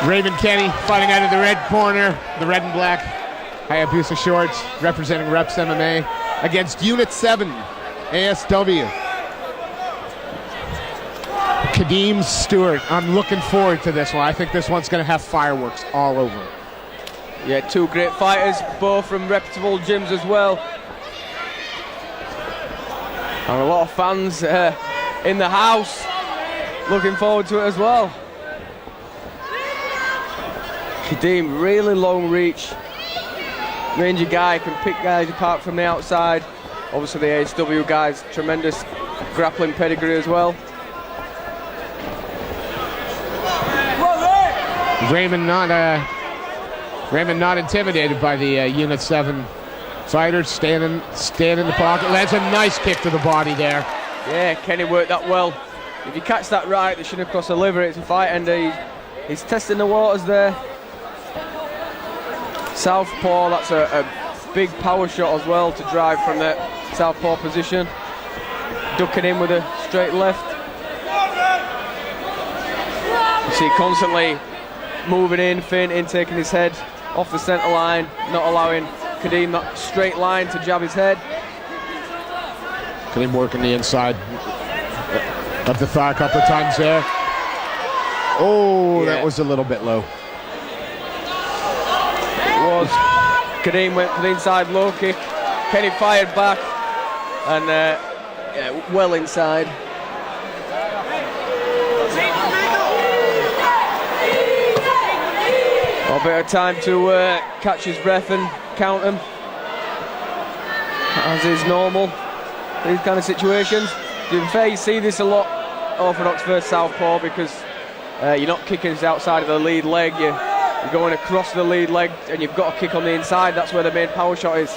Raymond Kenny fighting out of the red corner, the red and black Hayabusa shorts, representing Reps MMA against Unit 7 ASW. Kadeem Stewart. I'm looking forward to this one. I think this one's going to have fireworks all over it. Yeah, two great fighters, both from reputable gyms as well. And a lot of fans in the house looking forward to it as well. Kadeem, really long reach. Rangy guy, can pick guys apart from the outside. Obviously the ASW guys, tremendous grappling pedigree as well. Raymond not intimidated by the Unit 7 fighter, stand in the pocket. Lands a nice kick to the body there. Yeah, Kenny worked that well. If you catch that right, they shouldn't have crossed the liver. It's a fight ender. He's testing the waters there. Southpaw, that's a big power shot as well to drive from the southpaw position. Ducking in with a straight left. You see constantly moving in, feinting, taking his head off the centre line, not allowing Kadeem that straight line to jab his head. Kadeem working the inside of the thigh a couple of times there. Oh, yeah. That was a little bit low. It was. Kadeem went for the inside low kick. Kenny fired back, and yeah, well inside. A bit of time to catch his breath and count him, as is normal in these kind of situations. To be fair, you see this a lot, orthodox versus southpaw, because you're not kicking outside of the lead leg, you're going across the lead leg, and you've got a kick on the inside. That's where the main power shot is,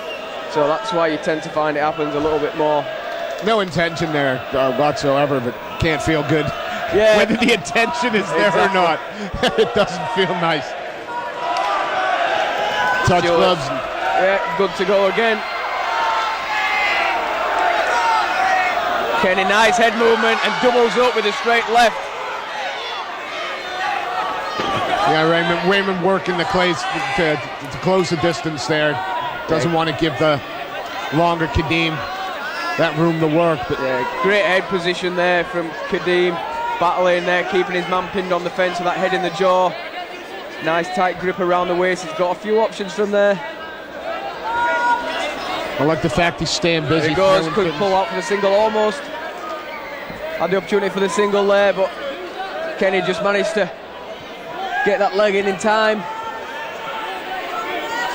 so that's why you tend to find it happens a little bit more. No intention there whatsoever, but can't feel good. Yeah. Whether the intention is there or not, it doesn't feel nice. Touch gloves. Yeah, good to go again. Kenny, nice head movement and doubles up with a straight left. Yeah, Raymond working the clays to close the distance there. Doesn't want to give the longer Kadeem that room to work. But yeah, great head position there from Kadeem. Battling there, keeping his man pinned on the fence with that head in the jaw. Nice tight grip around the waist. He's got a few options from there. I like the fact he's staying busy. There he goes, could pull out for the single almost. Had the opportunity for the single there, but Kenny just managed to get that leg in time.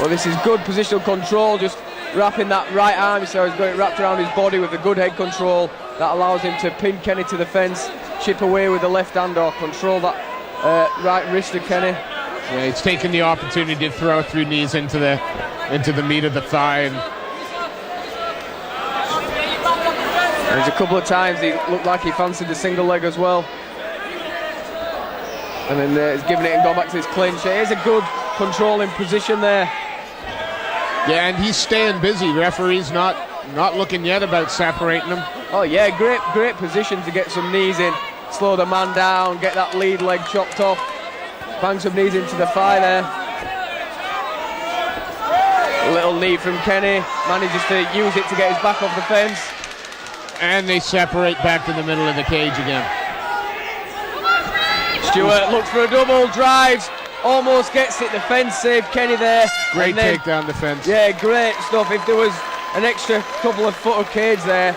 Well, this is good positional control, just wrapping that right arm, so he's got it wrapped around his body with the good head control. That allows him to pin Kenny to the fence, chip away with the left hand or control that right wrist of Kenny. Yeah, he's taking the opportunity to throw through knees into the meat of the thigh. And there's a couple of times he looked like he fancied the single leg as well. And then he's giving it and gone back to his clinch. It is a good controlling position there. Yeah, and he's staying busy. Referee's not looking yet about separating him. Oh yeah, great position to get some knees in, slow the man down, get that lead leg chopped off. Bang some knees into the thigh there. A little knee from Kenny, manages to use it to get his back off the fence. And they separate back to the middle of the cage again. Stewart looks for a double, drives, almost gets it, the fence saved Kenny there. Great takedown defense. Yeah, great stuff. If there was an extra couple of foot of cage there,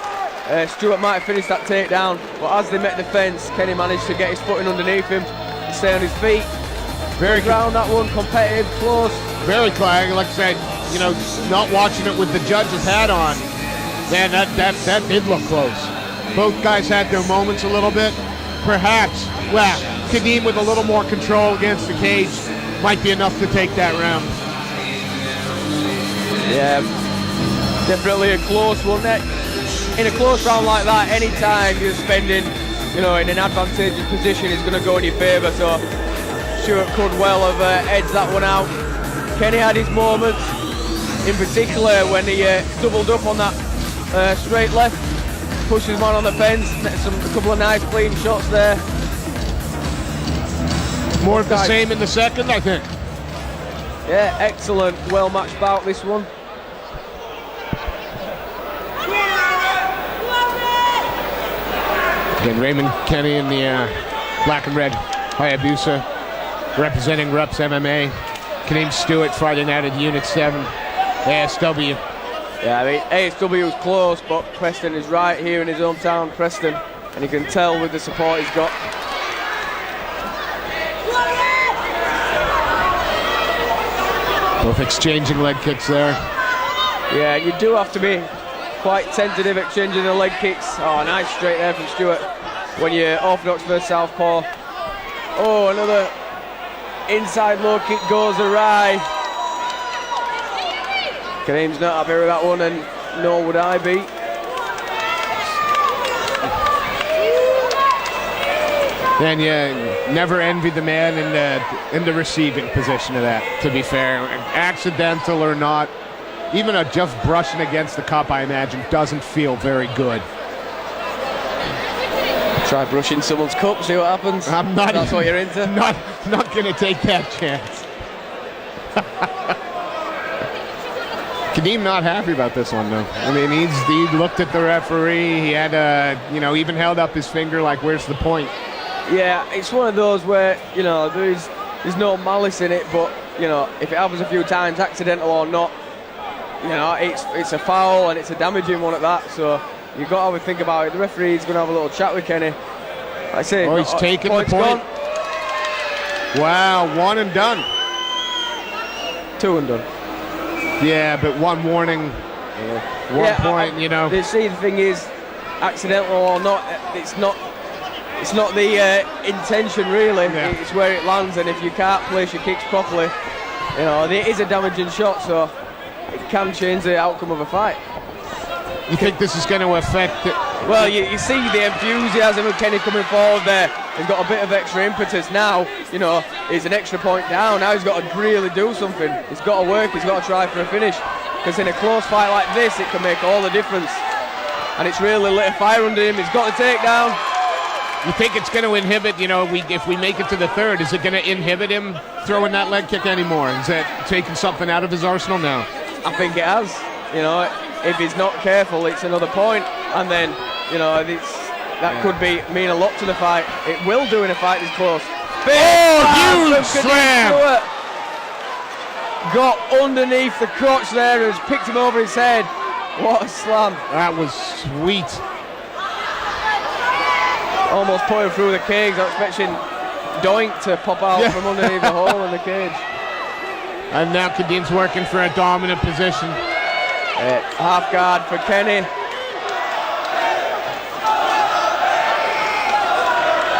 Stewart might have finished that takedown, but as they met the fence, Kenny managed to get his footing underneath him and stay on his feet. Very round that one, competitive, close. Very close, like I said, you know, not watching it with the judge's hat on, man, that did look close. Both guys had their moments a little bit. Perhaps, well, Kadeem with a little more control against the cage might be enough to take that round. Yeah, definitely a close one. In a close round like that, any time you're spending, you know, in an advantageous position is going to go in your favour. So Stewart could well have edged that one out. Kenny had his moments, in particular when he doubled up on that straight left, pushed his man on the fence, a couple of nice clean shots there. More of the same in the second, I think. Yeah, excellent, well-matched bout, this one. Again, Raymond Kenny in the black and red Hayabusa, representing Rups MMA. Kadeem Stewart Friday night at Unit 7, ASW. Yeah, I mean, ASW was close, but Preston is right here in his hometown, Preston, and you can tell with the support he's got. Both exchanging leg kicks there. Yeah, you do have to be quite tentative exchanging the leg kicks. Oh, nice straight there from Stewart. When you're orthodox versus southpaw. Oh, another inside low kick goes awry. Kadeem's not happy with that one, and nor would I be. And you never envy the man in the receiving position of that, to be fair. Accidental or not, even just brushing against the cup, I imagine, doesn't feel very good. Try brushing someone's cup, see what happens. I'm not. That's what you're into. Not going to take that chance. Kadeem not happy about this one, though. I mean, he looked at the referee. He had even held up his finger like, "Where's the point?" Yeah, it's one of those where, you know, there's no malice in it, but, you know, if it happens a few times, accidental or not, you know, it's a foul and it's a damaging one at that, so you've got to have a think about it. The referee's going to have a little chat with Kenny. Like I say, he's taking the point. Gone. Wow, one and done. 2 and done. Yeah, but one warning, one point, you know. See, the thing is, accidental or not, it's not the intention really. Yeah. It's where it lands, and if you can't place your kicks properly, you know, it is a damaging shot, so it can change the outcome of a fight. You think this is going to affect it? Well, you see the enthusiasm of Kenny coming forward there. He's got a bit of extra impetus now. You know, he's an extra point down. Now he's got to really do something. He's got to work. He's got to try for a finish. Because in a close fight like this, it can make all the difference. And it's really lit a fire under him. He's got to take down. You think it's going to inhibit, you know, if we make it to the third, is it going to inhibit him throwing that leg kick anymore? Is that taking something out of his arsenal now? I think it has. You know, if he's not careful, it's another point, and then, you know, that could mean a lot to the fight. It will do in a fight this close. Huge slam! Got underneath the crotch there and has picked him over his head. What a slam. That was sweet. Almost put him through the cage. I was expecting Doink to pop out from underneath the hole in the cage. And now Kadeem's working for a dominant position. Half guard for Kenny.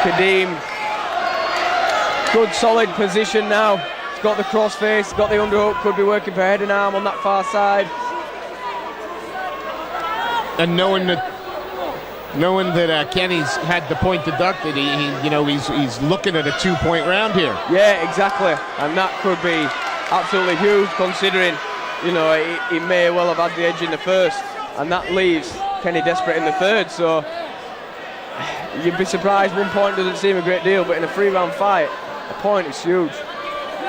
Kadeem, good solid position now. He's got the crossface, got the underhook, could be working for head and arm on that far side. And knowing that Kenny's had the point deducted, he's looking at a 2-point round here. Yeah, exactly, and that could be absolutely huge, considering, you know, he may well have had the edge in the first, and that leaves Kenny desperate in the third. So you'd be surprised 1 point doesn't seem a great deal, but in a 3-round fight, a point is huge.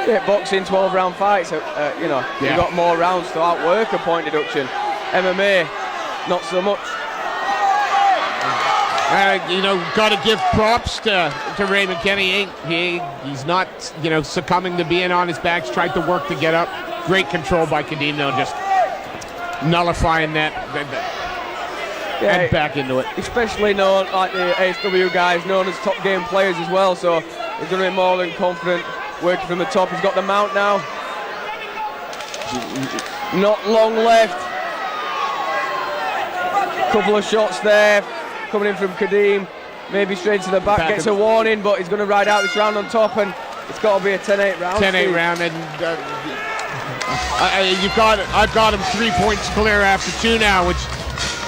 Yeah, boxing 12-round fights, you've got more rounds to outwork a point deduction. MMA, not so much. Got to give props to Raymond Kenny. He's not, succumbing to being on his back. He's tried to work to get up. Great control by Kadeem, though, just nullifying that and back into it. Especially known, like the ASW guys, known as top game players as well, so he's going to be more than confident working from the top. He's got the mount now. Not long left. Couple of shots there coming in from Kadeem, maybe straight to the back, gets a warning, but he's going to ride out this round on top, and it's got to be a 10-8 round. 10-8 round, and I've got him 3 points clear after 2 now, which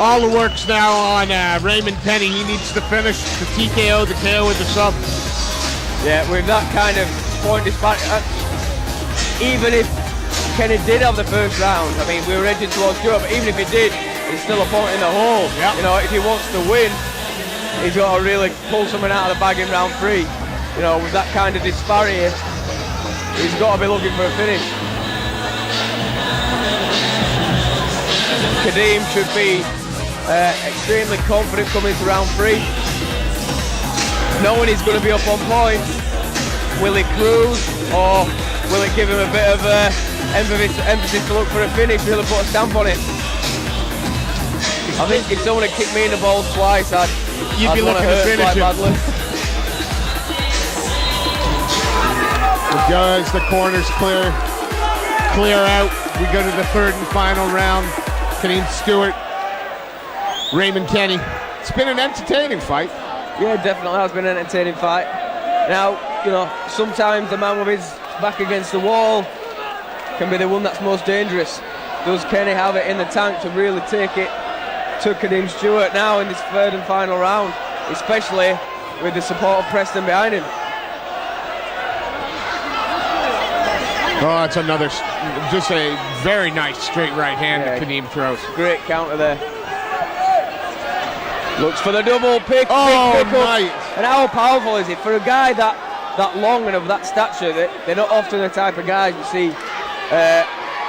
all the work's now on Raymond Kenny. He needs to finish the TKO, the KO with the sub. Yeah, with that kind of point disparity, even if Kenny did have the first round, I mean, we were edging towards Stewart, but even if he did, he's still a point in the hole. Yep. You know, if he wants to win, he's got to really pull something out of the bag in round 3. you know, with that kind of disparity, he's got to be looking for a finish. Kadeem should be extremely confident coming to round 3, knowing he's going to be up on points. Will he cruise, or will it give him a bit of emphasis to look for a finish, really put a stamp on it? I think if someone had kicked me in the balls twice, you'd be looking to finish it. Badly. As the corners clear out, we go to the 3rd and final round. Kadeem Stewart, Raymond Kenny. It's been an entertaining fight. Yeah, definitely has been an entertaining fight. Now, you know, sometimes the man with his back against the wall can be the one that's most dangerous. Does Kenny have it in the tank to really take it to Kadeem Stewart now in this 3rd and final round, especially with the support of Preston behind him? Oh, it's another, just a very nice straight right hand that Kadeem throws. Great counter there. Looks for the double pick. Oh, big pick nice. And how powerful is it for a guy that long and of that stature? They're not often the type of guys you see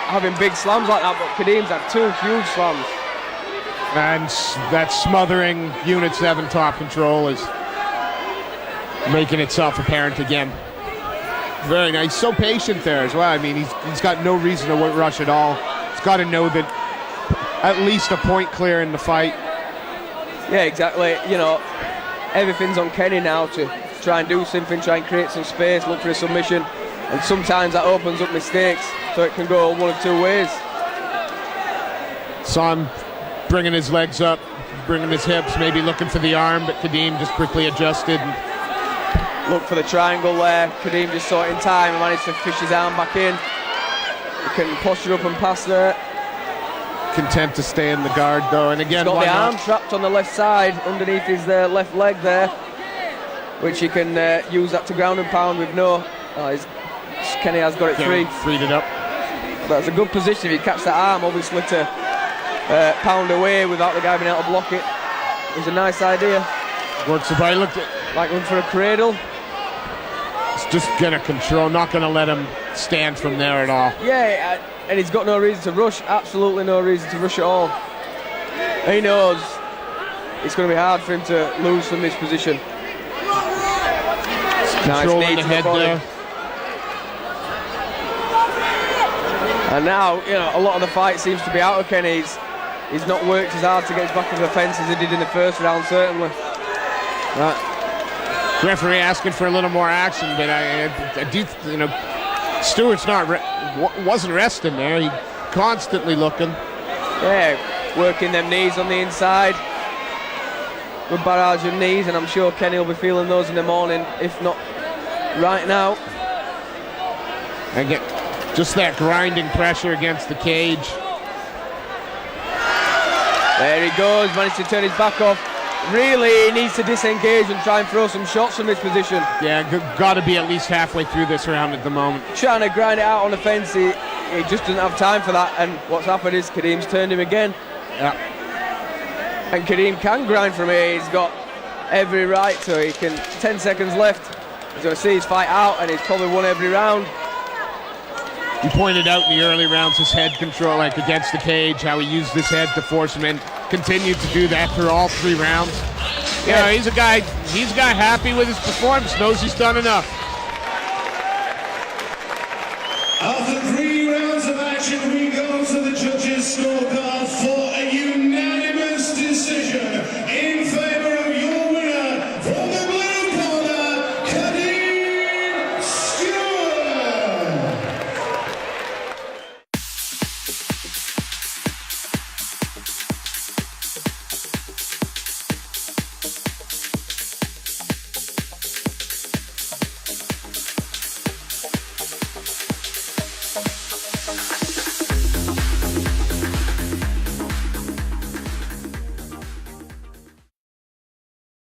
having big slams like that, but Kadeem's had 2 huge slams. And that smothering Unit 7 top control is making itself apparent again. Very nice. So patient there as well. I mean, he's got no reason to rush at all. He's got to know that at least a point clear in the fight. Yeah, exactly. You know, everything's on Kenny now to try and do something, try and create some space, look for a submission, and sometimes that opens up mistakes, so it can go 1 of 2 ways. Saw him bringing his legs up, bringing his hips, maybe looking for the arm, but Kadeem just quickly adjusted. Look for the triangle there. Kadeem just saw it in time and managed to fish his arm back in. He can posture up and pass there. Content to stay in the guard though, and again, he's got the arm trapped on the left side underneath his left leg there, which he can use that to ground and pound with no. Kenny has got it free. Freed it up. That's a good position if you catch that arm, obviously, to pound away without the guy being able to block it. It's a nice idea. Works the body. Looked like one for a cradle. It's just gonna control, not gonna let him stand from there at all. Yeah, and he's got no reason to rush, absolutely no reason to rush at all. He knows it's going to be hard for him to lose from this position. Controlling the head there. And now, you know, a lot of the fight seems to be out of Kenny. He's not worked as hard to get his back of the fence as he did in the 1st round, certainly. Right. Referee asking for a little more action, but I do, you know, Stewart's wasn't resting there. He constantly looking. Yeah, working them knees on the inside. Good barrage of knees, and I'm sure Kenny will be feeling those in the morning, if not right now. And get just that grinding pressure against the cage. There he goes, managed to turn his back off. Really, he needs to disengage and try and throw some shots from this position. Yeah, got to be at least halfway through this round at the moment. Trying to grind it out on the fence, he just doesn't have time for that, and what's happened is Kadeem's turned him again. Yeah. And Kadeem can grind from here. He's got every right to. He can. 10 seconds left. He's going to see his fight out, and he's probably won every round. He pointed out in the early rounds his head control, like against the cage, how he used his head to force him in. Continued to do that through all 3 rounds. Yeah, he's a guy happy with his performance, knows he's done enough. After 3 rounds of action, we